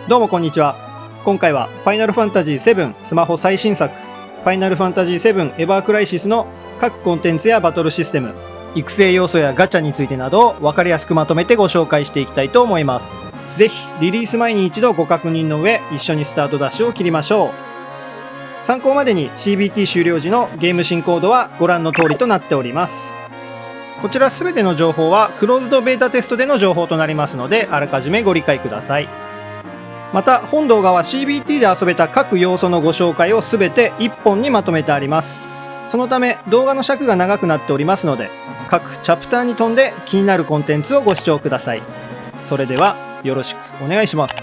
どうもこんにちは。今回はファイナルファンタジー7スマホ最新作ファイナルファンタジー7エバークライシスの各コンテンツやバトルシステム、育成要素やガチャについてなどを分かりやすくまとめてご紹介していきたいと思います。ぜひリリース前に一度ご確認の上、一緒にスタートダッシュを切りましょう。参考までに CBT 終了時のゲーム進行度はご覧の通りとなっております。こちら全ての情報はクローズドベータテストでの情報となりますので、あらかじめご理解ください。また本動画は CBT で遊べた各要素のご紹介を全て1本にまとめてあります。そのため動画の尺が長くなっておりますので、各チャプターに飛んで気になるコンテンツをご視聴ください。それではよろしくお願いします。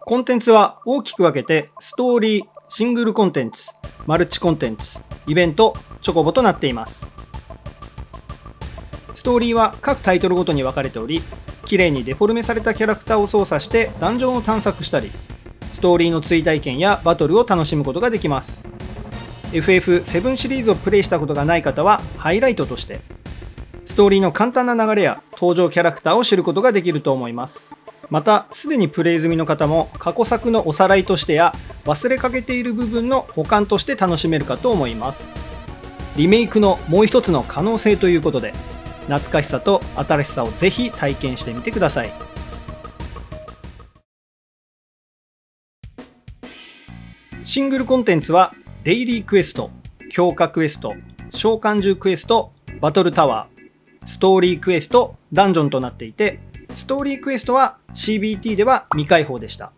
コンテンツは大きく分けてストーリー、シングルコンテンツ、マルチコンテンツ、イベント、チョコボとなっています。ストーリーは各タイトルごとに分かれており、綺麗にデフォルメされたキャラクターを操作してダンジョンを探索したり、ストーリーの追体験やバトルを楽しむことができます。FF7 シリーズをプレイしたことがない方はハイライトとして、ストーリーの簡単な流れや登場キャラクターを知ることができると思います。またすでにプレイ済みの方も過去作のおさらいとしてや忘れかけている部分の補完として楽しめるかと思います。リメイクのもう一つの可能性ということで、懐かしさと新しさをぜひ体験してみてください。シングルコンテンツはデイリークエスト、強化クエスト、召喚獣クエスト、バトルタワー、ストーリークエスト、ダンジョンとなっていて、ストーリークエストは CBT では未開放でした。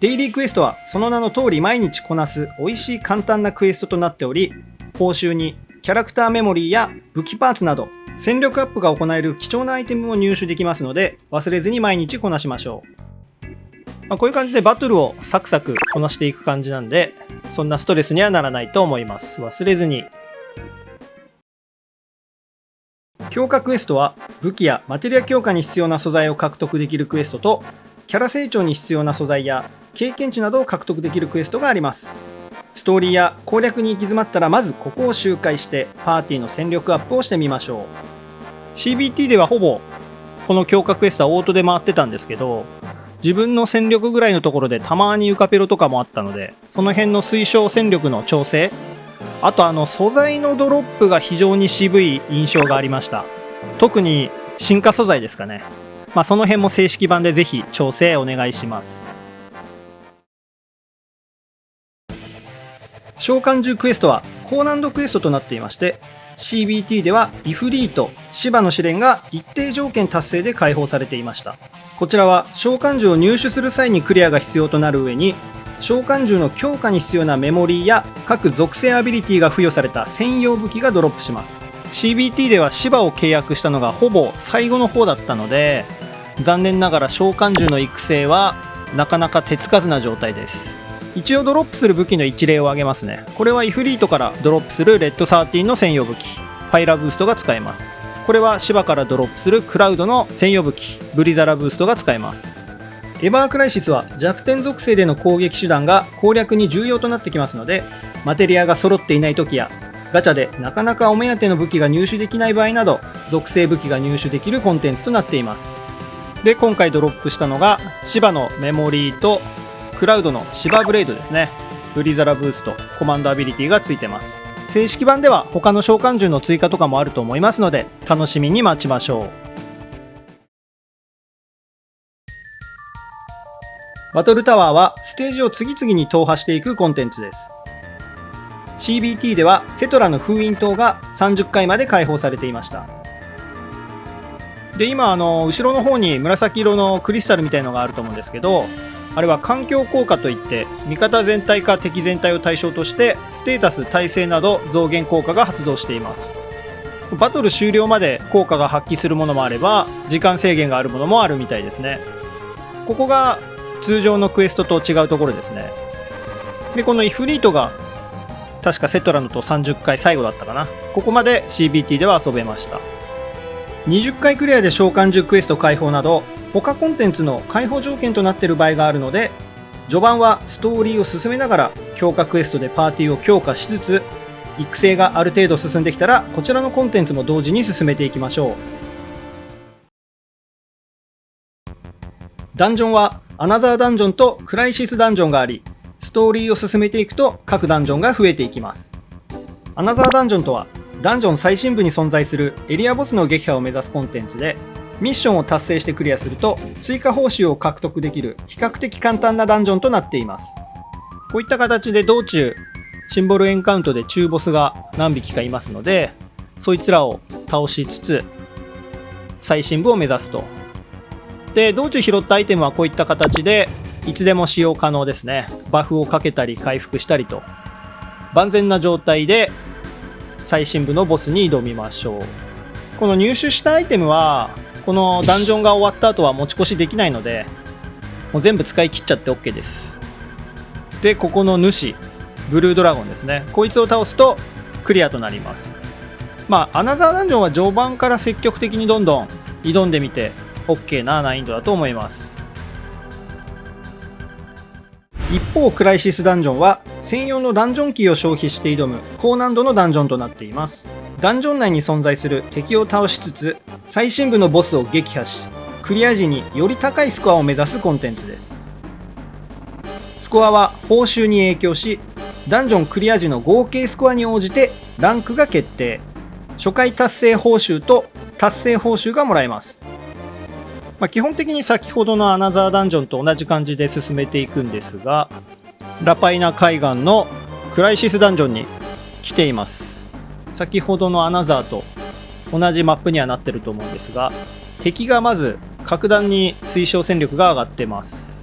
デイリークエストはその名の通り毎日こなす美味しい簡単なクエストとなっており、報酬にキャラクターメモリーや武器パーツなど戦力アップが行える貴重なアイテムを入手できますので、忘れずに毎日こなしましょう。こういう感じでバトルをサクサクこなしていく感じなんで、そんなストレスにはならないと思います。忘れずに。強化クエストは武器やマテリア強化に必要な素材を獲得できるクエストと、キャラ成長に必要な素材や経験値などを獲得できるクエストがあります。ストーリーや攻略に行き詰まったら、まずここを周回してパーティーの戦力アップをしてみましょう。 CBT ではほぼこの強化クエストはオートで回ってたんですけど、自分の戦力ぐらいのところでたまにユカペロとかもあったので、その辺の推奨戦力の調整、あと素材のドロップが非常に渋い印象がありました。特に進化素材ですかね。その辺も正式版でぜひ調整お願いします。召喚獣クエストは高難度クエストとなっていまして、 CBT ではイフリート、芝の試練が一定条件達成で解放されていました。こちらは召喚獣を入手する際にクリアが必要となる上に、召喚獣の強化に必要なメモリーや各属性アビリティが付与された専用武器がドロップします。 CBT では芝を契約したのがほぼ最後の方だったので、残念ながら召喚獣の育成はなかなか手つかずな状態です。一応ドロップする武器の一例を挙げますね。これはイフリートからドロップするレッド13の専用武器、ファイラーブーストが使えます。これは芝からドロップするクラウドの専用武器、ブリザラブーストが使えます。エバークライシスは弱点属性での攻撃手段が攻略に重要となってきますので、マテリアが揃っていない時やガチャでなかなかお目当ての武器が入手できない場合など、属性武器が入手できるコンテンツとなっています。で、今回ドロップしたのが芝のメモリーとクラウドの芝ブレードですね。ブリザラブースト、コマンドアビリティがついてます。正式版では他の召喚獣の追加とかもあると思いますので、楽しみに待ちましょう。バトルタワーはステージを次々に踏破していくコンテンツです。CBT ではセトラの封印塔が30回まで開放されていました。で、今後ろの方に紫色のクリスタルみたいのがあると思うんですけど、あれは環境効果といって、味方全体か敵全体を対象としてステータス、耐性など増減効果が発動しています。バトル終了まで効果が発揮するものもあれば、時間制限があるものもあるみたいですね。ここが通常のクエストと違うところですね。で、このイフリートが確かセトラのと30回最後だったかな。ここまで CBT では遊べました。20回クリアで召喚獣クエスト開放など他コンテンツの開放条件となっている場合があるので、序盤はストーリーを進めながら強化クエストでパーティーを強化しつつ、育成がある程度進んできたら、こちらのコンテンツも同時に進めていきましょう。ダンジョンはアナザーダンジョンとクライシスダンジョンがあり、ストーリーを進めていくと各ダンジョンが増えていきます。アナザーダンジョンとは、ダンジョン最深部に存在するエリアボスの撃破を目指すコンテンツで、ミッションを達成してクリアすると追加報酬を獲得できる比較的簡単なダンジョンとなっています。こういった形で道中シンボルエンカウントで中ボスが何匹かいますので、そいつらを倒しつつ最深部を目指すと。で、道中拾ったアイテムはこういった形でいつでも使用可能ですね。バフをかけたり回復したりと、万全な状態で最深部のボスに挑みましょう。この入手したアイテムはこのダンジョンが終わった後は持ち越しできないので、もう全部使い切っちゃって OK です。で、ここの主ブルードラゴンですね、こいつを倒すとクリアとなります。アナザーダンジョンは序盤から積極的にどんどん挑んでみて OK な難易度だと思います。一方、クライシスダンジョンは専用のダンジョンキーを消費して挑む高難度のダンジョンとなっています。ダンジョン内に存在する敵を倒しつつ最深部のボスを撃破し、クリア時により高いスコアを目指すコンテンツです。スコアは報酬に影響し、ダンジョンクリア時の合計スコアに応じてランクが決定。初回達成報酬と達成報酬がもらえます。基本的に先ほどのアナザーダンジョンと同じ感じで進めていくんですが、ラパイナ海岸のクライシスダンジョンに来ています。先ほどのアナザーと同じマップにはなってると思うんですが、敵がまず格段に推奨戦力が上がってます。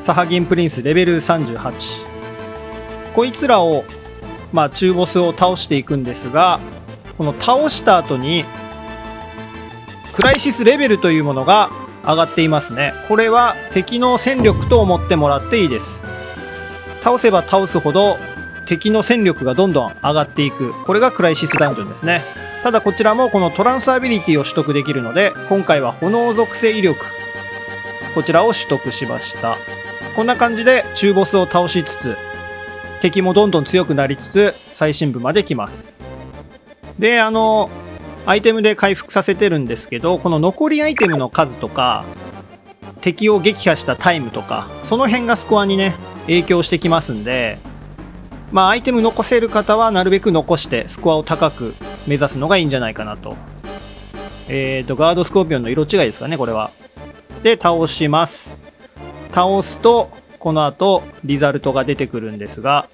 サハギンプリンスレベル38、こいつらを中ボスを倒していくんですが、この倒した後にクライシスレベルというものが上がっていますね。これは敵の戦力と思ってもらっていいです。倒せば倒すほど敵の戦力がどんどん上がっていく、これがクライシスダンジョンですね。ただこちらもこのトランスアビリティを取得できるので、今回は炎属性威力、こちらを取得しました。こんな感じで中ボスを倒しつつ、敵もどんどん強くなりつつ最深部まで来ます。で、アイテムで回復させてるんですけど、この残りアイテムの数とか敵を撃破したタイムとか、その辺がスコアにね影響してきますんで、アイテム残せる方はなるべく残してスコアを高く目指すのがいいんじゃないかなと。ガードスコーピオンの色違いですかね、これは。で、倒します。倒すとこの後リザルトが出てくるんですが、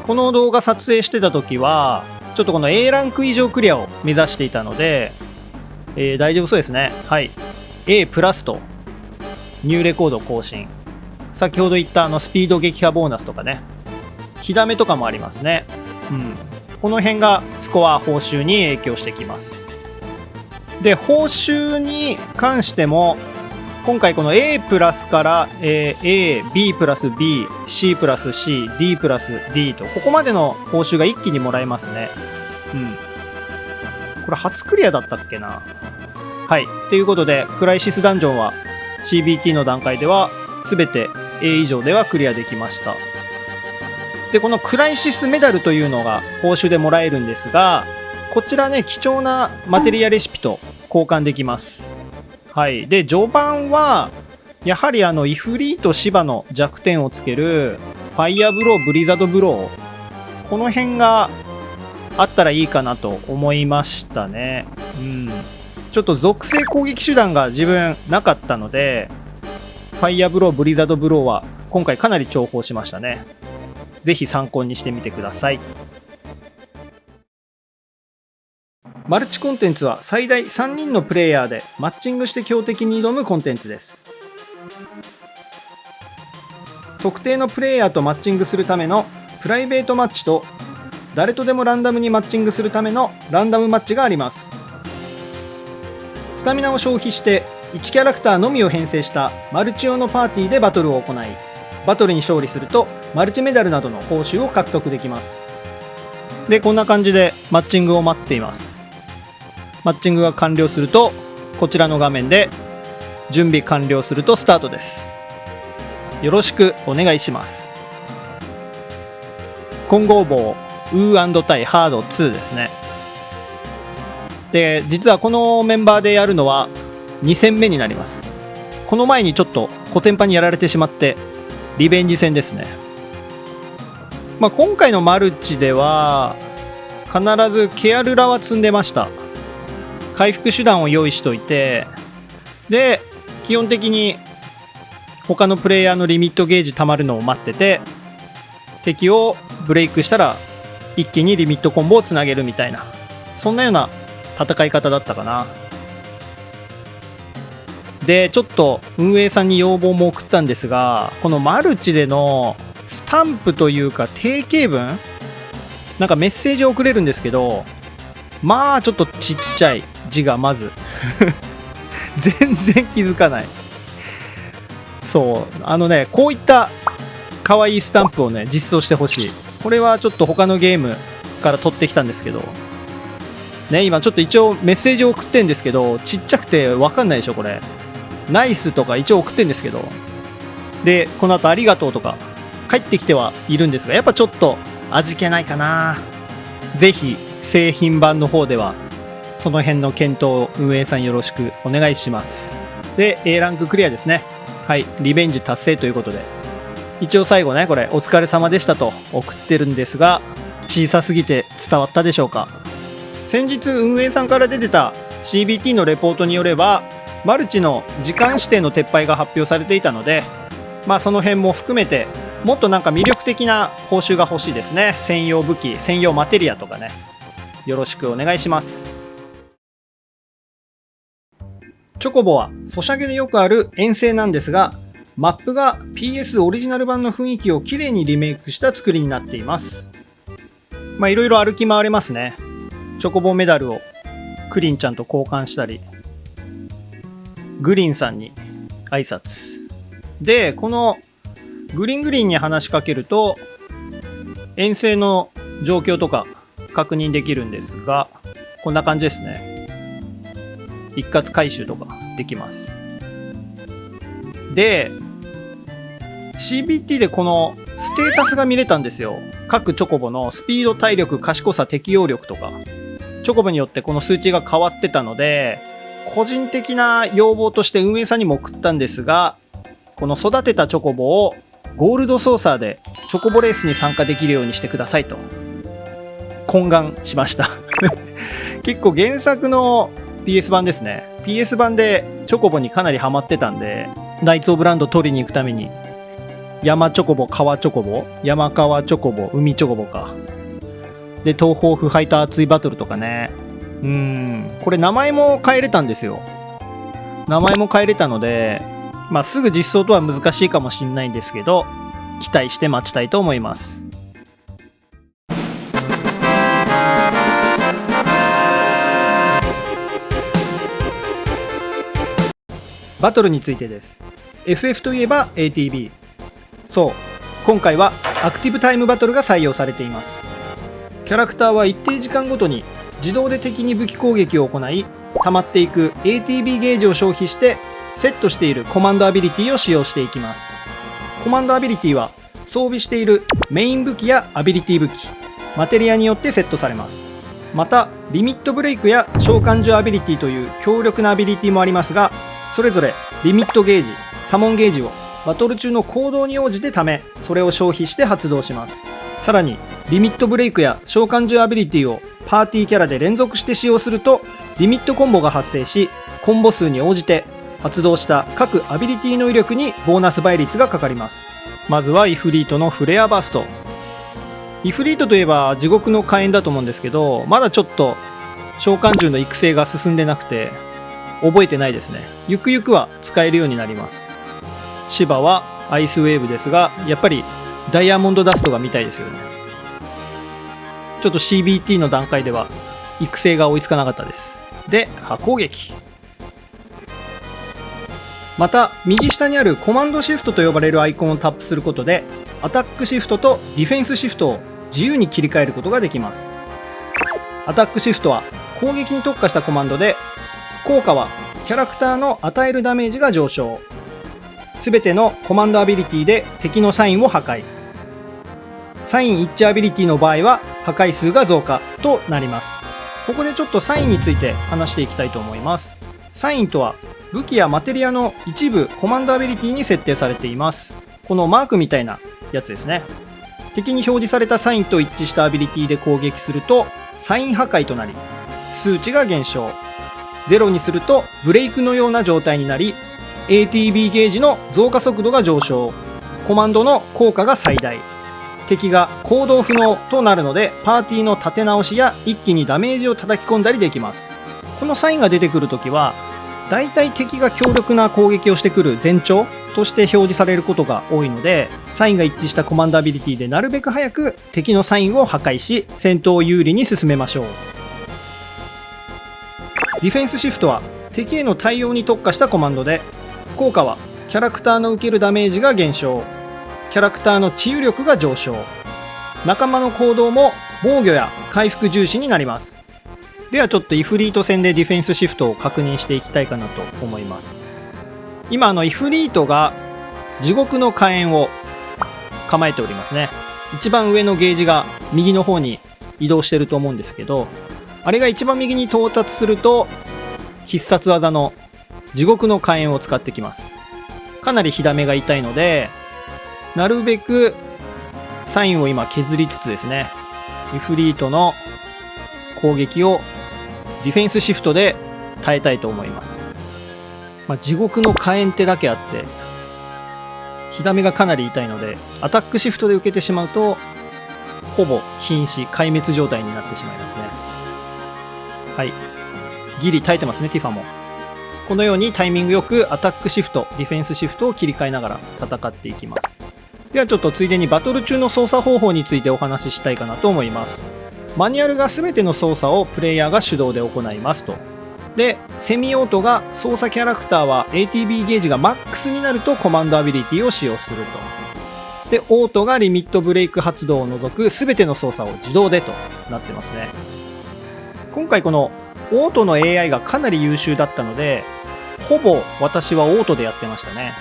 この動画撮影してた時はちょっとこの A ランク以上クリアを目指していたので、大丈夫そうですね。はい、 A プラスとニューレコード更新。先ほど言ったスピード撃破ボーナスとかね、火ダメとかもありますね。この辺がスコア報酬に影響してきます。で、報酬に関しても今回この A プラスから、A、B プラス B、C プラス C、D プラス D と、ここまでの報酬が一気にもらえますね。これ初クリアだったっけな。はい。ということで、クライシスダンジョンは CBT の段階では全て A 以上ではクリアできました。で、このクライシスメダルというのが報酬でもらえるんですが、こちらね、貴重なマテリアレシピと交換できます。はい。で、序盤はやはりイフリート芝の弱点をつけるファイヤーブロー、ブリザードブロー、この辺があったらいいかなと思いましたね。ちょっと属性攻撃手段が自分なかったので、ファイヤーブロー、ブリザードブローは今回かなり重宝しましたね。ぜひ参考にしてみてください。マルチコンテンツは最大3人のプレイヤーでマッチングして強敵に挑むコンテンツです。特定のプレイヤーとマッチングするためのプライベートマッチと、誰とでもランダムにマッチングするためのランダムマッチがあります。スタミナを消費して1キャラクターのみを編成したマルチ用のパーティーでバトルを行い、バトルに勝利するとマルチメダルなどの報酬を獲得できます。で、こんな感じでマッチングを待っています。マッチングが完了すると、こちらの画面で準備完了するとスタートです。よろしくお願いします。混合棒ウー&タイハード2ですね。で、実はこのメンバーでやるのは2戦目になります。この前にちょっとコテンパにやられてしまってリベンジ戦ですね。今回のマルチでは必ずケアルラは積んでました。回復手段を用意しといて、で基本的に他のプレイヤーのリミットゲージ溜まるのを待ってて、敵をブレイクしたら一気にリミットコンボをつなげるみたいな、そんなような戦い方だったかな。でちょっと運営さんに要望も送ったんですが、このマルチでのスタンプというか定型文、なんかメッセージを送れるんですけど、まあちょっとちっちゃい字がまず全然気づかない。そうこういった可愛いスタンプをね実装してほしい。これはちょっと他のゲームから取ってきたんですけどね、今ちょっと一応メッセージを送ってんですけど、ちっちゃくて分かんないでしょこれ。ナイスとか一応送ってんですけど、でこの後ありがとうとか返ってきてはいるんですが、やっぱちょっと味気ないかな。ぜひ製品版の方ではその辺の検討を運営さんよろしくお願いします。で A ランククリアですね。はい、リベンジ達成ということで、一応最後ねこれお疲れ様でしたと送ってるんですが、小さすぎて伝わったでしょうか。先日運営さんから出てた CBT のレポートによれば、マルチの時間指定の撤廃が発表されていたので、その辺も含めてもっとなんか魅力的な報酬が欲しいですね。専用武器、専用マテリアとかね、よろしくお願いします。チョコボはソシャゲでよくある遠征なんですが、マップが PS オリジナル版の雰囲気をきれいにリメイクした作りになっています。いろいろ歩き回れますね。チョコボメダルをクリンちゃんと交換したり、グリーンさんに挨拶で、このグリーンに話しかけると遠征の状況とか確認できるんですが、こんな感じですね。一括回収とかできます。で CBT でこのステータスが見れたんですよ。各チョコボのスピード、体力、賢さ、適応力とかチョコボによってこの数値が変わってたので、個人的な要望として運営さんにも送ったんですが、この育てたチョコボをゴールドソーサーでチョコボレースに参加できるようにしてくださいと懇願しました結構原作の PS 版ですね。 PS 版でチョコボにかなりハマってたんで、ナイツオブランド取りに行くために山チョコボ、川チョコボ、山川チョコボ、海チョコボかで、東方腐敗と熱いバトルとかね。これ名前も変えれたんですよ。名前も変えれたので、すぐ実装とは難しいかもしれないんですけど、期待して待ちたいと思います。バトルについてです。 FF といえば ATB。 そう、今回はアクティブタイムバトルが採用されています。キャラクターは一定時間ごとに自動で敵に武器攻撃を行い、溜まっていく ATB ゲージを消費してセットしているコマンドアビリティを使用していきます。コマンドアビリティは装備しているメイン武器やアビリティ武器、マテリアによってセットされます。またリミットブレイクや召喚獣アビリティという強力なアビリティもありますが、それぞれリミットゲージ、サモンゲージをバトル中の行動に応じて貯め、それを消費して発動します。さらにリミットブレイクや召喚獣アビリティをパーティーキャラで連続して使用するとリミットコンボが発生し、コンボ数に応じて発動した各アビリティの威力にボーナス倍率がかかります。まずはイフリートのフレアバースト。イフリートといえば地獄の火炎だと思うんですけど、まだちょっと召喚獣の育成が進んでなくて覚えてないですね。ゆくゆくは使えるようになります。シバはアイスウェーブですが、やっぱりダイヤモンドダストが見たいですよね。ちょっと CBT の段階では育成が追いつかなかったです。で、波攻撃。また右下にあるコマンドシフトと呼ばれるアイコンをタップすることで、アタックシフトとディフェンスシフトを自由に切り替えることができます。アタックシフトは攻撃に特化したコマンドで、効果はキャラクターの与えるダメージが上昇。すべてのコマンドアビリティで敵のサインを破壊。サイン一致アビリティの場合は破壊数が増加となります。ここでちょっとサインについて話していきたいと思います。サインとは武器やマテリアの一部コマンドアビリティに設定されています。このマークみたいなやつですね。敵に表示されたサインと一致したアビリティで攻撃するとサイン破壊となり、数値が減少。0にするとブレイクのような状態になり、 ATB ゲージの増加速度が上昇、コマンドの効果が最大、敵が行動不能となるのでパーティーの立て直しや一気にダメージを叩き込んだりできます。このサインが出てくるときはだいたい敵が強力な攻撃をしてくる前兆として表示されることが多いので、サインが一致したコマンドアビリティでなるべく早く敵のサインを破壊し戦闘を有利に進めましょう。ディフェンスシフトは敵への対応に特化したコマンドで、効果はキャラクターの受けるダメージが減少、キャラクターの治癒力が上昇、仲間の行動も防御や回復重視になります。ではちょっとイフリート戦でディフェンスシフトを確認していきたいかなと思います。今イフリートが地獄の火炎を構えておりますね。一番上のゲージが右の方に移動してると思うんですけど、あれが一番右に到達すると必殺技の地獄の火炎を使ってきます。かなり火ダメが痛いので、なるべくサインを今削りつつですね、イフリートの攻撃をディフェンスシフトで耐えたいと思います。地獄の火炎ってだけあって火ダメがかなり痛いので、アタックシフトで受けてしまうとほぼ瀕死壊滅状態になってしまいますね。はい、ギリ耐えてますね。ティファもこのようにタイミングよくアタックシフト、ディフェンスシフトを切り替えながら戦っていきます。ではちょっとついでにバトル中の操作方法についてお話ししたいかなと思います。マニュアルが全ての操作をプレイヤーが手動で行いますと。で、セミオートが操作キャラクターは ATB ゲージがマックスになるとコマンドアビリティを使用すると。で、オートがリミットブレイク発動を除く全ての操作を自動でとなってますね。今回このオートの AI がかなり優秀だったので、ほぼ私はオートでやってましたね。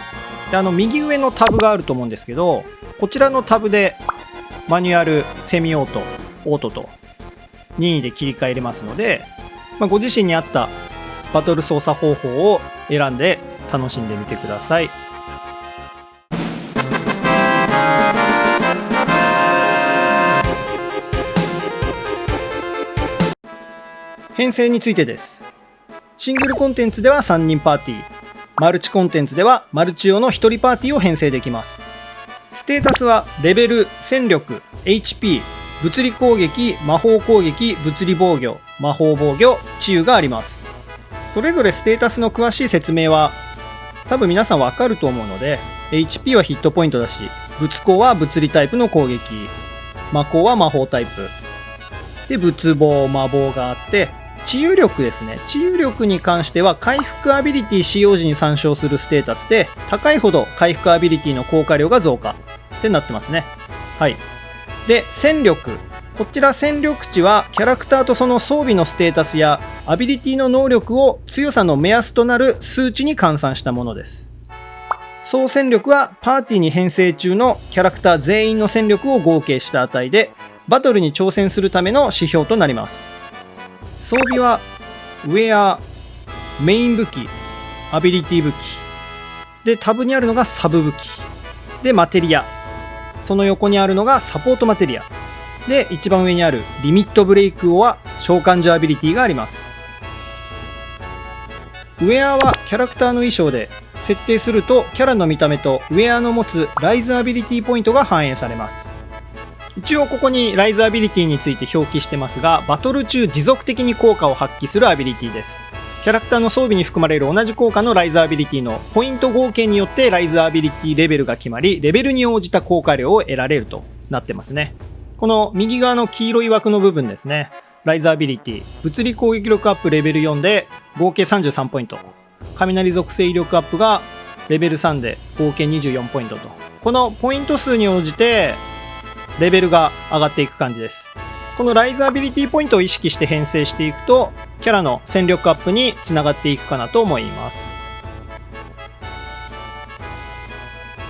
で、右上のタブがあると思うんですけど、こちらのタブでマニュアル、セミオート、オートと任意で切り替えれますので、ご自身に合ったバトル操作方法を選んで楽しんでみてください。編成についてです。シングルコンテンツでは3人パーティー、マルチコンテンツではマルチ用の1人パーティーを編成できます。ステータスはレベル、戦力、HP、物理攻撃、魔法攻撃、物理防御、魔法防御、治癒があります。それぞれステータスの詳しい説明は多分皆さんわかると思うので、 HP はヒットポイントだし、物攻は物理タイプの攻撃、魔攻は魔法タイプで、物防、魔防があって、治癒力ですね。治癒力に関しては回復アビリティ使用時に参照するステータスで、高いほど回復アビリティの効果量が増加ってなってますね。はい。で、戦力。こちら戦力値はキャラクターとその装備のステータスやアビリティの能力を強さの目安となる数値に換算したものです。総戦力はパーティーに編成中のキャラクター全員の戦力を合計した値で、バトルに挑戦するための指標となります。装備はウェア、メイン武器、アビリティ武器で、タブにあるのがサブ武器で、マテリア、その横にあるのがサポートマテリアで、一番上にあるリミットブレイク王は召喚獣アビリティがあります。ウェアはキャラクターの衣装で設定すると、キャラの見た目とウェアの持つライズアビリティポイントが反映されます。一応ここにライズアビリティについて表記してますが、バトル中持続的に効果を発揮するアビリティです。キャラクターの装備に含まれる同じ効果のライズアビリティのポイント合計によってライズアビリティレベルが決まり、レベルに応じた効果量を得られるとなってますね。この右側の黄色い枠の部分ですね。ライズアビリティ、物理攻撃力アップレベル4で合計33ポイント。雷属性威力アップがレベル3で合計24ポイントと。このポイント数に応じてレベルが上がっていく感じです。このライズアビリティポイントを意識して編成していくと、キャラの戦力アップにつながっていくかなと思います。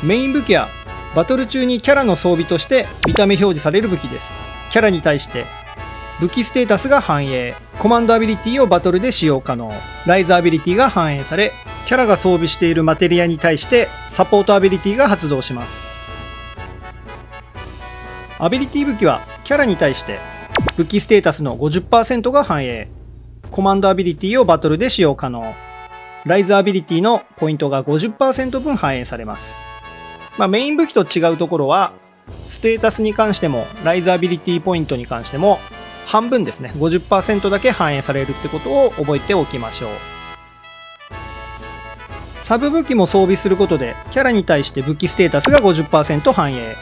メイン武器はバトル中にキャラの装備として見た目表示される武器です。キャラに対して武器ステータスが反映、コマンドアビリティをバトルで使用可能、ライズアビリティが反映され、キャラが装備しているマテリアに対してサポートアビリティが発動します。アビリティ武器はキャラに対して武器ステータスの 50% が反映、コマンドアビリティをバトルで使用可能、ライズアビリティのポイントが 50% 分反映されます。メイン武器と違うところは、ステータスに関してもライズアビリティポイントに関しても半分ですね、 50% だけ反映されるってことを覚えておきましょう。サブ武器も装備することでキャラに対して武器ステータスが 50% 反映、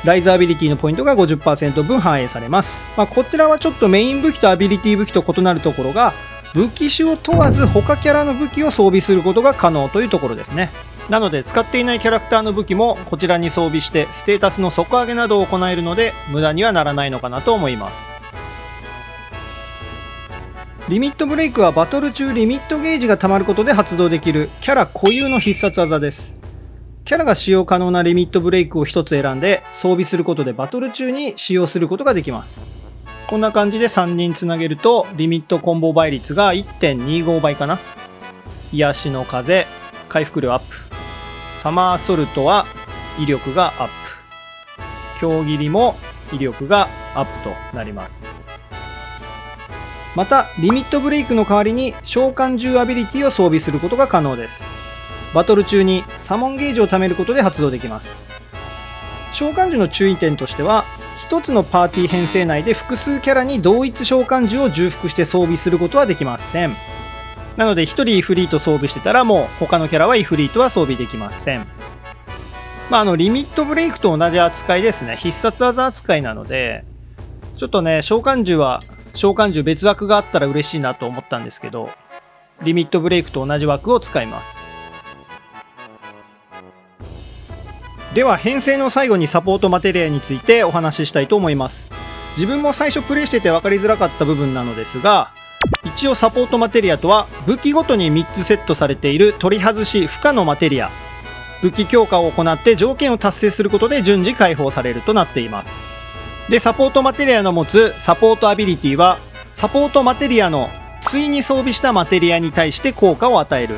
ライズアビリティのポイントが 50% 分反映されます。こちらはちょっとメイン武器とアビリティ武器と異なるところが、武器種を問わず他キャラの武器を装備することが可能というところですね。なので使っていないキャラクターの武器もこちらに装備してステータスの底上げなどを行えるので、無駄にはならないのかなと思います。リミットブレイクはバトル中リミットゲージが溜まることで発動できるキャラ固有の必殺技です。キャラが使用可能なリミットブレイクを1つ選んで装備することでバトル中に使用することができます。こんな感じで3人つなげるとリミットコンボ倍率が 1.25 倍かな。癒しの風、回復量アップ、サマーソルトは威力がアップ、強斬りも威力がアップとなります。またリミットブレイクの代わりに召喚獣アビリティを装備することが可能です。バトル中にサモンゲージを貯めることで発動できます。召喚獣の注意点としては、一つのパーティー編成内で複数キャラに同一召喚獣を重複して装備することはできません。なので1人イフリート装備してたらもう他のキャラはイフリートは装備できません。リミットブレイクと同じ扱いですね。必殺技扱いなので、ちょっとね、召喚獣は召喚獣別枠があったら嬉しいなと思ったんですけど、リミットブレイクと同じ枠を使います。では編成の最後にサポートマテリアについてお話ししたいと思います。自分も最初プレイしてて分かりづらかった部分なのですが、一応サポートマテリアとは武器ごとに3つセットされている取り外し不可のマテリア、武器強化を行って条件を達成することで順次解放されるとなっています。で、サポートマテリアの持つサポートアビリティは、サポートマテリアの対に装備したマテリアに対して効果を与える。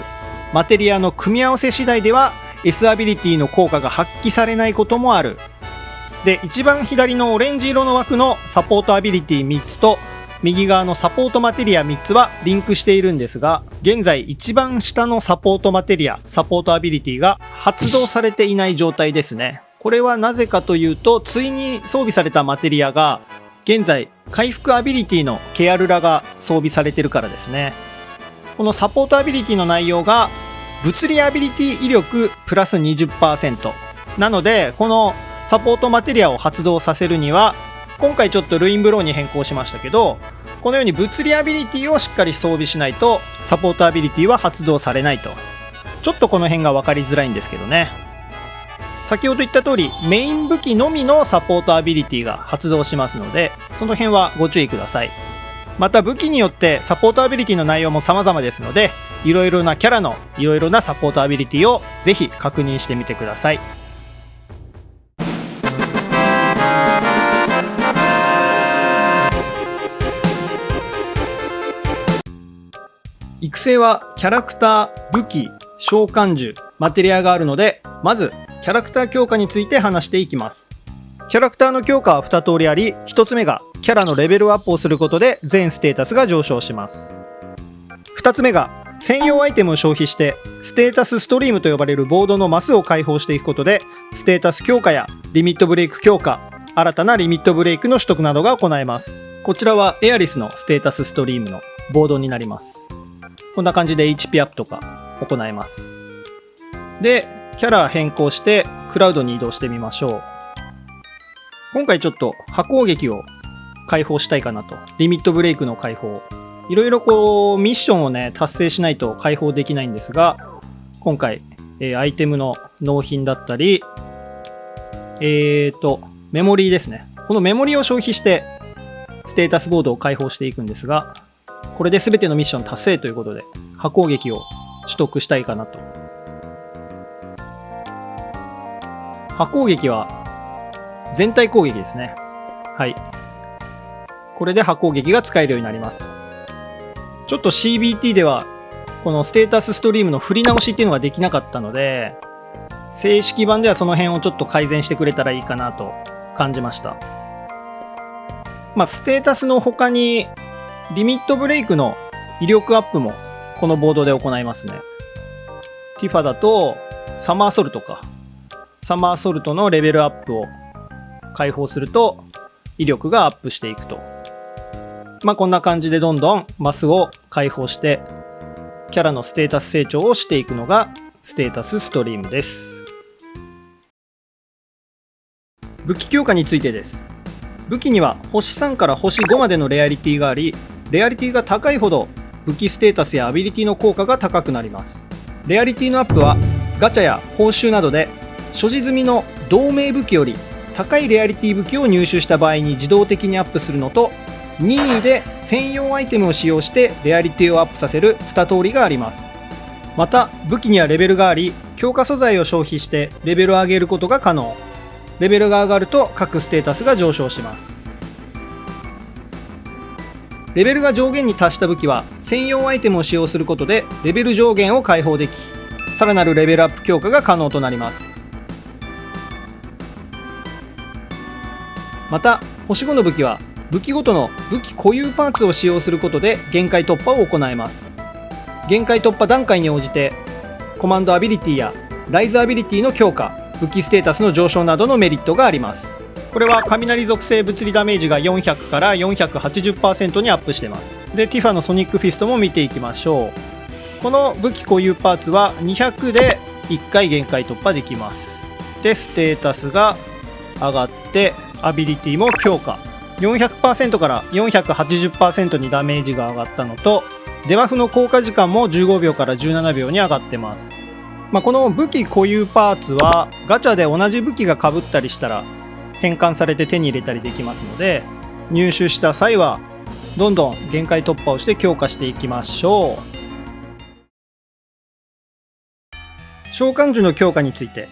マテリアの組み合わせ次第では S アビリティの効果が発揮されないこともある。で、一番左のオレンジ色の枠のサポートアビリティ3つと右側のサポートマテリア3つはリンクしているんですが、現在一番下のサポートマテリア、サポートアビリティが発動されていない状態ですね。これはなぜかというと、対に装備されたマテリアが現在回復アビリティのケアルラが装備されているからですね。このサポートアビリティの内容が物理アビリティ威力プラス 20% なので、このサポートマテリアを発動させるには、今回ちょっとルインブローに変更しましたけど、このように物理アビリティをしっかり装備しないとサポートアビリティは発動されないと。ちょっとこの辺が分かりづらいんですけどね。先ほど言った通りメイン武器のみのサポートアビリティが発動しますので、その辺はご注意ください。また武器によってサポートアビリティの内容も様々ですので、いろいろなキャラのいろいろなサポートアビリティをぜひ確認してみてください。育成はキャラクター、武器、召喚獣、マテリアがあるので、まずキャラクター強化について話していきます。キャラクターの強化は2通りあり、1つ目がキャラのレベルアップをすることで全ステータスが上昇します。2つ目が専用アイテムを消費してステータスストリームと呼ばれるボードのマスを開放していくことで、ステータス強化やリミットブレイク強化、新たなリミットブレイクの取得などが行えます。こちらはエアリスのステータスストリームのボードになります。こんな感じで HP アップとか行えます。で、キャラ変更してクラウドに移動してみましょう。今回ちょっと波攻撃を解放したいかなと。リミットブレイクの解放。いろいろミッションをね、達成しないと解放できないんですが、今回、アイテムの納品だったり、メモリーですね。このメモリーを消費してステータスボードを解放していくんですが、これで全てのミッション達成ということで、波攻撃を取得したいかなと。波攻撃は全体攻撃ですね。はい。これで波攻撃が使えるようになります。ちょっと CBT ではこのステータスストリームの振り直しっていうのができなかったので、正式版ではその辺をちょっと改善してくれたらいいかなと感じました。ステータスの他にリミットブレイクの威力アップもこのボードで行いますね。ティファだとサマーソルトか。サマーソルトのレベルアップを解放すると威力がアップしていくと。こんな感じでどんどんマスを解放してキャラのステータス成長をしていくのがステータスストリームです。武器強化についてです。武器には星3から星5までのレアリティがあり、レアリティが高いほど武器ステータスやアビリティの効果が高くなります。レアリティのアップはガチャや報酬などで所持済みの同名武器より高いレアリティ武器を入手した場合に自動的にアップするのと、任意で専用アイテムを使用してレアリティをアップさせる2通りがあります。また武器にはレベルがあり、強化素材を消費してレベルを上げることが可能。レベルが上がると各ステータスが上昇します。レベルが上限に達した武器は専用アイテムを使用することでレベル上限を解放でき、さらなるレベルアップ強化が可能となります。また星5の武器は武器ごとの武器固有パーツを使用することで限界突破を行えます。限界突破段階に応じてコマンドアビリティやライズアビリティの強化、武器ステータスの上昇などのメリットがあります。これは雷属性物理ダメージが400から 480% にアップしてます。でティファのソニックフィストも見ていきましょう。この武器固有パーツは200で1回限界突破できます。でステータスが上がってアビリティも強化、 400% から 480% にダメージが上がったのと、デバフの効果時間も15秒から17秒に上がってます。この武器固有パーツはガチャで同じ武器が被ったりしたら変換されて手に入れたりできますので、入手した際はどんどん限界突破をして強化していきましょう。召喚獣の強化について。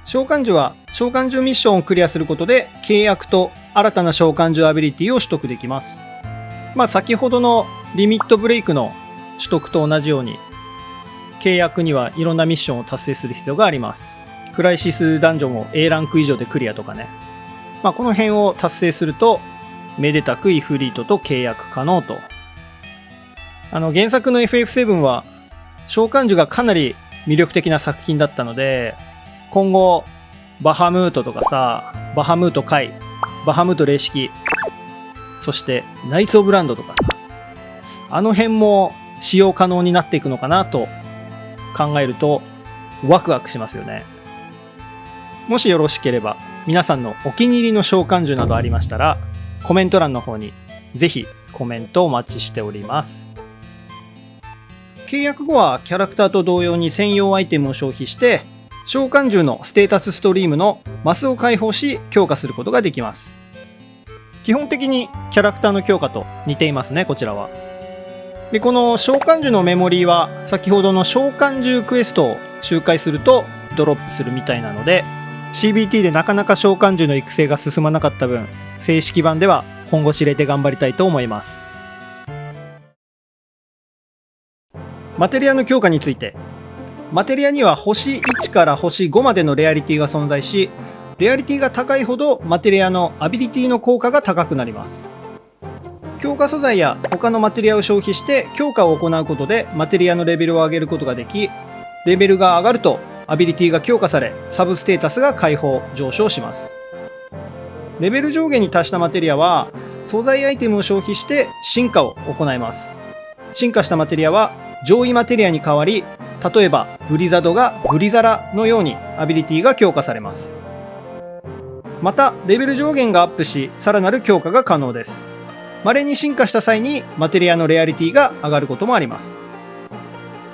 召喚獣は召喚獣ミッションをクリアすることで契約と新たな召喚獣アビリティを取得できます。先ほどのリミットブレイクの取得と同じように契約にはいろんなミッションを達成する必要があります。クライシスダンジョンを A ランク以上でクリアとかね。この辺を達成するとめでたくイフリートと契約可能と。原作の FF7 は召喚獣がかなり魅力的な作品だったので、今後バハムートとかさ、バハムート海、バハムート霊式、そしてナイツ・オブ・ランドとかさ、あの辺も使用可能になっていくのかなと考えるとワクワクしますよね。もしよろしければ皆さんのお気に入りの召喚獣などありましたらコメント欄の方にぜひコメントお待ちしております。契約後はキャラクターと同様に専用アイテムを消費して召喚獣のステータスストリームのマスを解放し強化することができます。基本的にキャラクターの強化と似ていますね、こちらは。でこの召喚獣のメモリーは先ほどの召喚獣クエストを周回するとドロップするみたいなので、 CBT でなかなか召喚獣の育成が進まなかった分、正式版では本腰入れて頑張りたいと思います。マテリアの強化について。マテリアには星1から星5までのレアリティが存在し、レアリティが高いほどマテリアのアビリティの効果が高くなります。強化素材や他のマテリアを消費して強化を行うことでマテリアのレベルを上げることができ、レベルが上がるとアビリティが強化されサブステータスが解放上昇します。レベル上限に達したマテリアは素材アイテムを消費して進化を行います。進化したマテリアは上位マテリアに代わり、例えばブリザドがブリザラのようにアビリティが強化されます。またレベル上限がアップしさらなる強化が可能です。稀に進化した際にマテリアのレアリティが上がることもあります。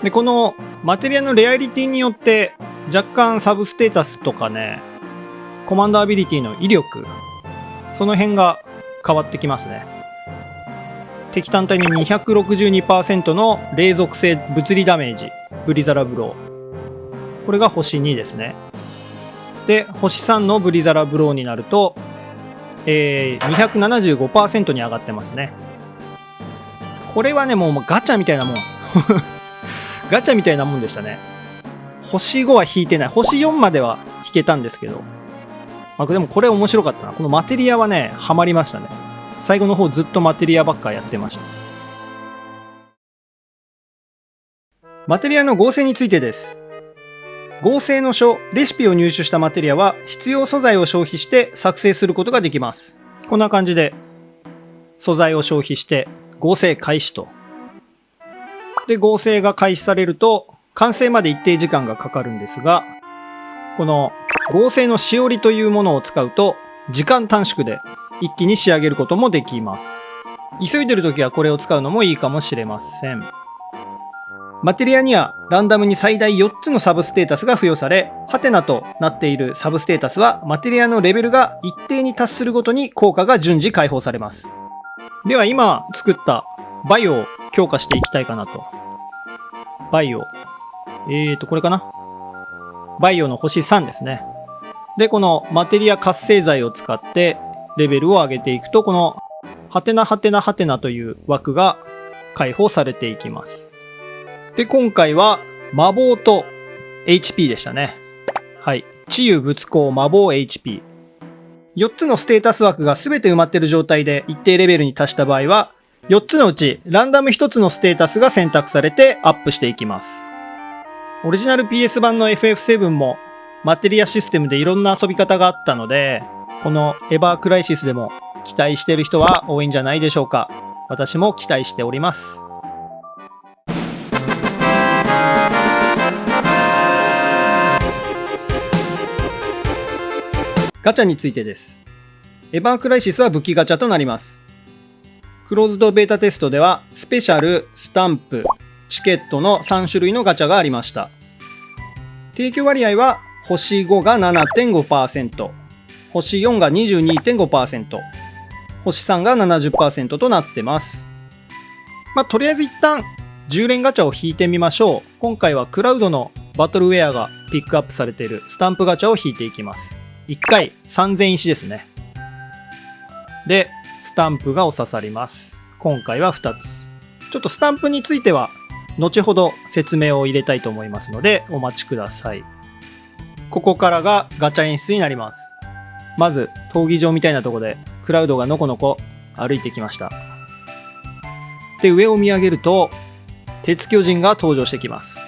でこのマテリアのレアリティによって若干サブステータスとかね、コマンドアビリティの威力、その辺が変わってきますね。敵単体に 262% の霊属性物理ダメージ、ブリザラブロー、これが星2ですね。で、星3のブリザラブローになると、275% に上がってますね。これはね、もうガチャみたいなもん。ガチャみたいなもんでしたね。星5は引いてない。星4までは引けたんですけど。まあ、でもこれ面白かったな。このマテリアはね、ハマりましたね。最後の方ずっとマテリアばっかやってました。マテリアの合成についてです。合成の書、レシピを入手したマテリアは必要素材を消費して作成することができます。こんな感じで素材を消費して合成開始と。で、合成が開始されると完成まで一定時間がかかるんですが、この合成のしおりというものを使うと時間短縮で一気に仕上げることもできます。急いでるときはこれを使うのもいいかもしれません。マテリアにはランダムに最大4つのサブステータスが付与され、ハテナとなっているサブステータスはマテリアのレベルが一定に達するごとに効果が順次解放されます。では今作ったバイオを強化していきたいかなと。バイオ。これかな。バイオの星3ですね。で、このマテリア活性剤を使ってレベルを上げていくと、このハテナハテナハテナという枠が解放されていきます。で、今回は魔法と HP でしたね。はい。治癒仏光魔法 HP。4つのステータス枠が全て埋まっている状態で一定レベルに達した場合は、4つのうちランダム1つのステータスが選択されてアップしていきます。オリジナル PS 版の FF7 もマテリアシステムでいろんな遊び方があったので、このエバークライシスでも期待している人は多いんじゃないでしょうか。私も期待しております。ガチャについてです。エバークライシスは武器ガチャとなります。クローズドベータテストではスペシャル、スタンプ、チケットの3種類のガチャがありました。提供割合は星5が 7.5%、星4が 22.5%、星3が 70% となってます。とりあえず一旦10連ガチャを引いてみましょう。今回はクラウドのバトルウェアがピックアップされているスタンプガチャを引いていきます。1回3000石ですね。で、スタンプがお刺さります。今回は2つ。ちょっとスタンプについては後ほど説明を入れたいと思いますのでお待ちください。ここからがガチャ演出になります。まず闘技場みたいなところでクラウドがのこのこ歩いてきました。で、上を見上げると鉄巨人が登場してきます。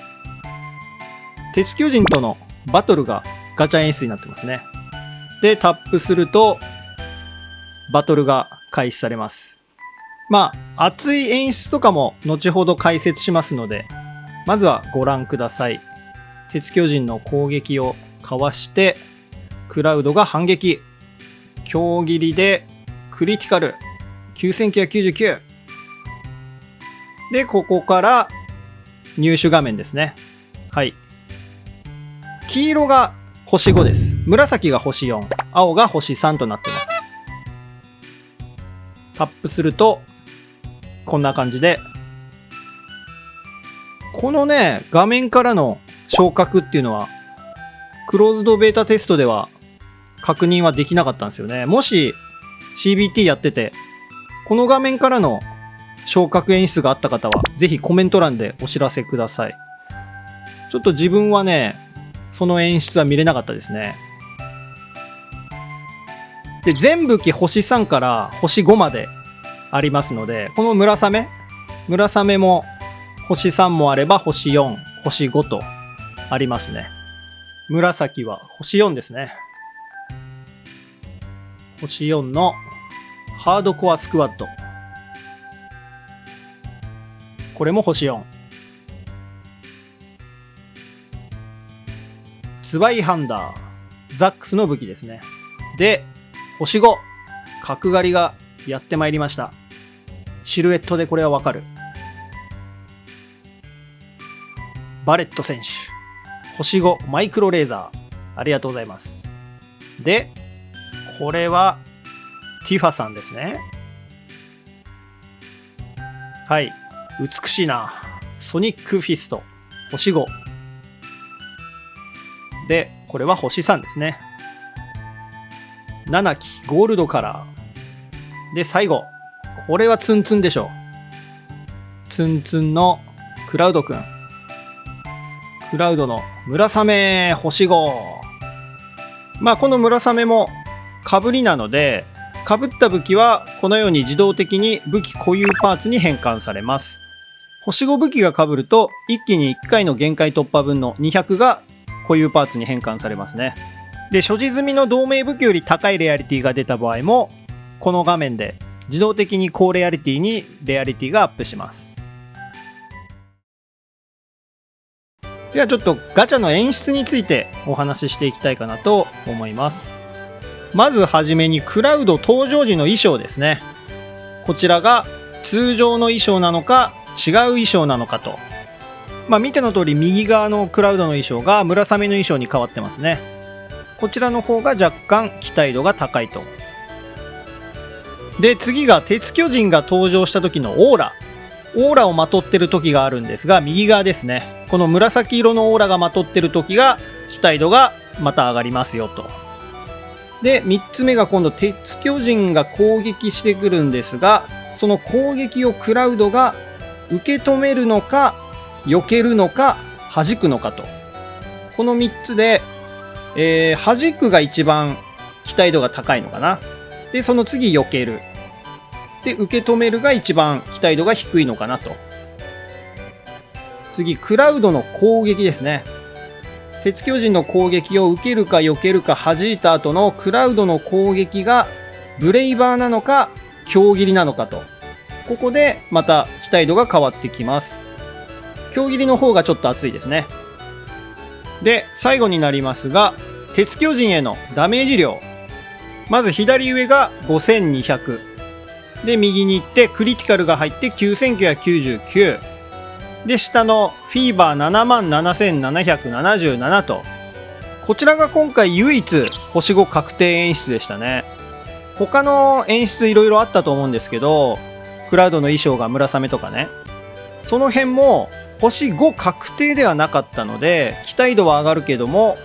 鉄巨人とのバトルがガチャ演出になってますね。で、タップするとバトルが開始されます。熱い演出とかも後ほど解説しますので、まずはご覧ください。鉄巨人の攻撃をかわしてクラウドが反撃。強切りでクリティカル9999で、ここから入手画面ですね。はい。黄色が星5です。紫が星4、青が星3となってます。タップするとこんな感じで、このね、画面からの昇格っていうのはクローズドベータテストでは確認はできなかったんですよね。もし CBT やっててこの画面からの昇格演出があった方はぜひコメント欄でお知らせください。ちょっと自分はね、その演出は見れなかったですね。で、全武器星3から星5までありますので、この村雨も星3もあれば星4、星5とありますね。紫は星4ですね。星4のハードコアスクワッド。これも星4。ツバイハンダー。ザックスの武器ですね。で、星5。角刈りがやってまいりました。シルエットでこれはわかる。バレット選手。星5マイクロレーザー。ありがとうございます。で、これはティファさんですね。はい。美しいな。ソニックフィスト。星5。で、これは星3ですね。7期ゴールドカラーで、最後これはツンツンでしょう。ツンツンのクラウドくん、クラウドの村雨星5。この村雨も被りなので、被った武器はこのように自動的に武器固有パーツに変換されます。星5武器が被ると一気に1回の限界突破分の200が固有パーツに変換されますね。で、所持済みの同盟武器より高いレアリティが出た場合も、この画面で自動的に高レアリティにレアリティがアップします。ではちょっとガチャの演出についてお話ししていきたいかなと思います。まずはじめにクラウド登場時の衣装ですね。こちらが通常の衣装なのか違う衣装なのかと。見ての通り右側のクラウドの衣装が村雨の衣装に変わってますね。こちらの方が若干期待度が高いと。で、次が鉄巨人が登場した時のオーラをまとってる時があるんですが、右側ですね。この紫色のオーラがまとってる時が期待度がまた上がりますよと。で、3つ目が今度鉄巨人が攻撃してくるんですが、その攻撃をクラウドが受け止めるのか避けるのか弾くのかと。この3つで、弾くが一番期待度が高いのかな。で、その次避ける。で、受け止めるが一番期待度が低いのかなと。次、クラウドの攻撃ですね。鉄巨人の攻撃を受けるか避けるか弾いた後のクラウドの攻撃がブレイバーなのか強斬りなのかと。ここでまた期待度が変わってきます。強斬りの方がちょっと熱いですね。で、最後になりますが、鉄巨人へのダメージ量。まず左上が5200。で、右に行ってクリティカルが入って9999。で、下のフィーバー77777と。こちらが今回唯一星5確定演出でしたね。他の演出いろいろあったと思うんですけど、クラウドの衣装が村雨とかね。その辺も星5確定ではなかったので、期待度は上がるけども、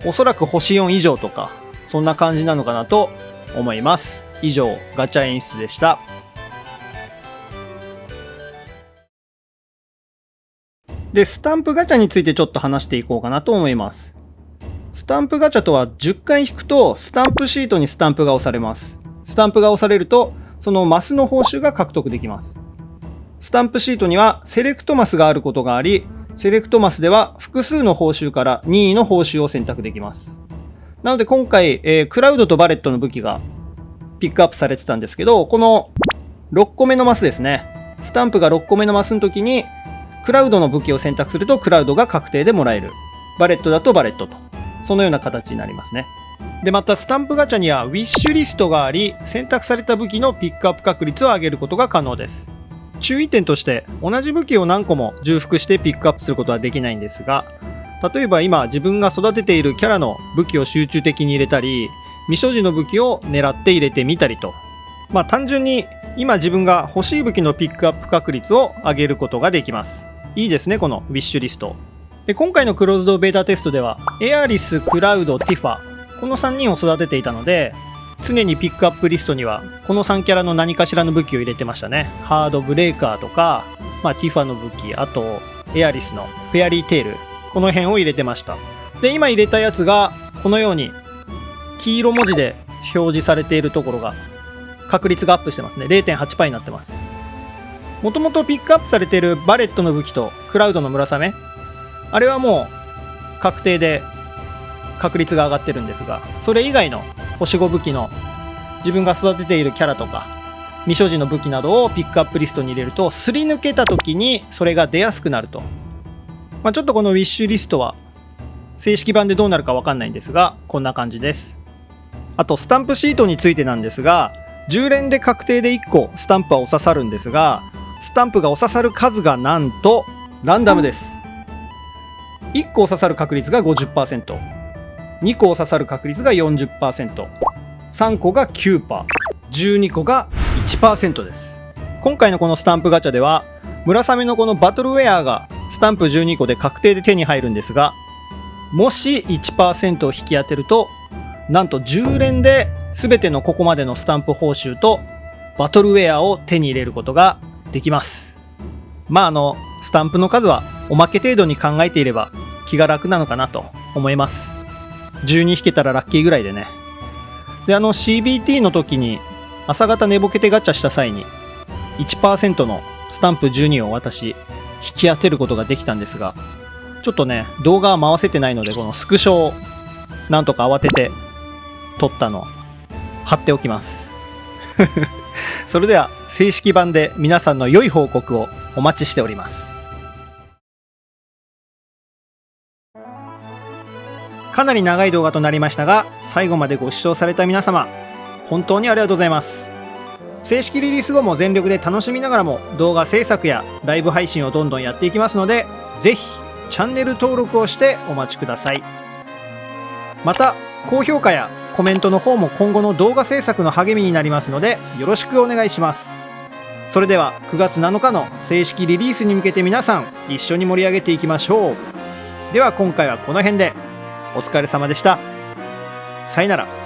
おそらく星4以上とか、そんな感じなのかなと思います。以上、ガチャ演出でした。で、スタンプガチャについてちょっと話していこうかなと思います。スタンプガチャとは10回引くとスタンプシートにスタンプが押されます。スタンプが押されるとそのマスの報酬が獲得できます。スタンプシートにはセレクトマスがあることがあり、セレクトマスでは複数の報酬から任意の報酬を選択できます。なので今回、クラウドとバレットの武器がピックアップされてたんですけど、この6個目のマスですね。スタンプが6個目のマスの時にクラウドの武器を選択するとクラウドが確定でもらえる。バレットだとバレットと。そのような形になりますね。で、またスタンプガチャにはウィッシュリストがあり、選択された武器のピックアップ確率を上げることが可能です。注意点として同じ武器を何個も重複してピックアップすることはできないんですが、例えば今自分が育てているキャラの武器を集中的に入れたり、未所持の武器を狙って入れてみたりと。単純に今自分が欲しい武器のピックアップ確率を上げることができます。いいですね、このウィッシュリスト。で、今回のクローズドベータテストでは、エアリス、クラウド、ティファ、この3人を育てていたので、常にピックアップリストには、この3キャラの何かしらの武器を入れてましたね。ハードブレーカーとか、ティファの武器、あと、エアリスのフェアリーテール、この辺を入れてました。で、今入れたやつが、このように、黄色文字で表示されているところが、確率がアップしてますね。0.8% になってます。もともとピックアップされているバレットの武器とクラウドの村雨、あれはもう確定で確率が上がってるんですが、それ以外の星5武器の自分が育てているキャラとか未所持の武器などをピックアップリストに入れると、すり抜けた時にそれが出やすくなると。ちょっとこのウィッシュリストは正式版でどうなるかわかんないんですが、こんな感じです。あとスタンプシートについてなんですが、10連で確定で1個スタンプはお刺さるんですが、スタンプがお刺さる数がなんとランダムです。1個お刺さる確率が 50%、 2個お刺さる確率が 40%、 3個が 9%、 12個が 1% です。今回のこのスタンプガチャでは村雨のこのバトルウェアがスタンプ12個で確定で手に入るんですが、もし 1% を引き当てると、なんと10連で全てのここまでのスタンプ報酬とバトルウェアを手に入れることができます。まあスタンプの数はおまけ程度に考えていれば気が楽なのかなと思います。12引けたらラッキーぐらいでね。でCBT の時に朝方寝ぼけてガチャした際に 1% のスタンプ12を私引き当てることができたんですが、ちょっとね動画は回せてないので、このスクショをなんとか慌てて撮ったの貼っておきますそれでは正式版で皆さんの良い報告をお待ちしております。かなり長い動画となりましたが、最後までご視聴された皆様本当にありがとうございます。正式リリース後も全力で楽しみながらも動画制作やライブ配信をどんどんやっていきますので、ぜひチャンネル登録をしてお待ちください。また高評価やコメントの方も今後の動画制作の励みになりますのでよろしくお願いします。それでは9月7日の正式リリースに向けて皆さん一緒に盛り上げていきましょう。では今回はこの辺でお疲れ様でした。さよなら。